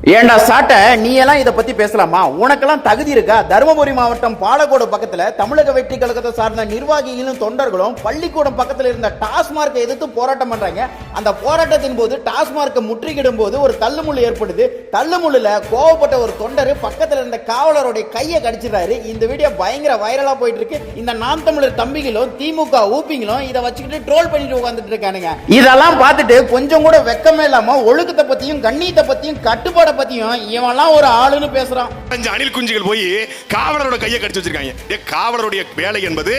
ஏண்டா சாட்ட நீ எல்லாம் இத பத்தி பேசலாமா? உனக்கெல்லாம் தகுதி இருக்கா? தருமபுரி மாவட்டம் பாலக்கோடு பக்கத்துல தமிழக வெற்றி கழகத்தை சார்ந்த நிர்வாகிகளும் தொண்டர்களும் பள்ளிக்கூடம் பக்கத்துல இருந்த டாஸ்மார்க்கை எதிர்த்து போராட்டம் பண்றாங்க. அந்த போராட்டத்தின் போது டாஸ்மார்க்கை முற்றுகிடும் போது ஒரு தள்ளுமுள்ளு ஏற்படுது. தள்ளுமுள்ளுல கோவப்பட்ட ஒரு தொண்டர் பக்கத்துல இருந்த காவலருடைய கையை கடிச்சிடறாரு. இந்த வீடியோ பயங்கர வைரலா போயிட்டு இருக்கு. இந்த நாம் தமிழர் தம்பிகளும் திமுக ஊப்பிங்களும் இதை வச்சுக்கிட்டு ட்ரோல் பண்ணிட்டு உட்கார்ந்துட்டு இருக்கானுங்க. இதெல்லாம் பார்த்துட்டு கொஞ்சம் கூட வெக்கமே இல்லாம ஒழுக்கத்தை பத்தியும் கண்ணியத்தை பத்தியும் கட்டுப்பாடு பத்தியும் இவன்லாம் ஒரு ஆளுன்னு பேசுறான். அணில் குஞ்சுகள் போய் காவலரோட கையை கடிச்சு வச்சிருக்காங்க. காவலருடைய வேலை என்பது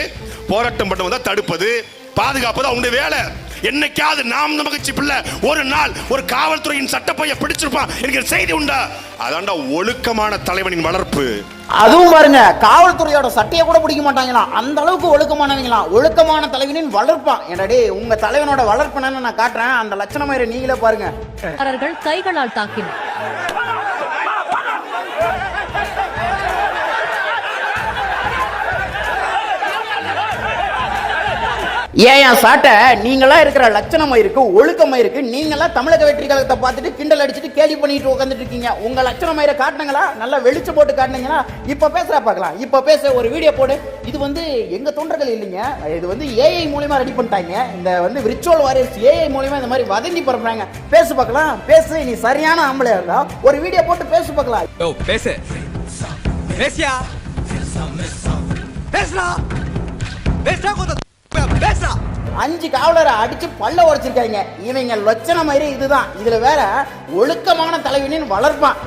போராட்டம் பண்ணுவதா தடுப்பது, பாதுகாப்பது அவங்களுடைய வேலை. என்னைக்காவது நாம் நமக்கு பிள்ளை ஒரு நாள் ஒரு காவல்துறையின் சட்டப்பைய பிடிச்சிருப்பான் என்கிற செய்தி உண்டா? அதான்டா ஒழுக்கமான தலைவனின் வளர்ப்பு. அதுவும் பாருங்க, காவல்துறையோட சட்டையை கூட பிடிக்க மாட்டாங்களாம், அந்த அளவுக்கு ஒழுக்கமானவங்களாம். ஒழுக்கமான தலைவனின் வளர்ப்பான். என்னடே உங்க தலைவனோட வளர்ப்பு நான் காட்டுறேன், அந்த லட்சணமயிரை நீங்களே பாருங்க. கைகளால் தாக்கினர். ஏன் சாட்ட நீங்களா இருக்கிற லட்சணமா இருக்கு, ஒழுக்கமா இருக்கு. நீங்களா தமிழக வெற்றி கழகத்தை பார்த்துட்டு கிண்டல் அடிச்சுட்டு கேலி பண்ணிட்டு உட்காந்துட்டு இருக்கீங்க. உங்க லட்சணமயிரை காட்டுனங்களா? நல்லா வெளிச்சு போட்டு காட்டுனீங்களா? இப்ப பேசுறா பார்க்கலாம். இப்ப பேச ஒரு வீடியோ போடு. இது எங்க தொண்டர்கள் இல்லைங்க, இது ஏஐ மூலமா ரெடி பண்ணிட்டாங்க. இந்த விர்ச்சுவல் வாரியர்ஸ் ஏஐ மூலமா இந்த மாதிரி வதந்தி பரப்புறாங்க. பேசு பார்க்கலாம், பேசு. நீ சரியான ஆம்பளையா இருந்தா ஒரு வீடியோ போட்டு பேசு பார்க்கலாம். பேசு பேசியா பேசுறா பேசுறா 5 காவலரை அடிச்சு பல்ல உடைச்சிருக்காங்க. இவங்க லட்சண மாதிரி இதுதான். இதுல வேற ஒழுக்கமான தலைவனின் வளர்ப்பான்.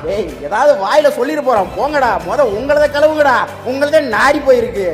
ஏதாவது வாயில சொல்லிட்டு போறான். போங்கடா, உங்களத கழுவுங்கடா, உங்களதே நாரி போயிருக்கு.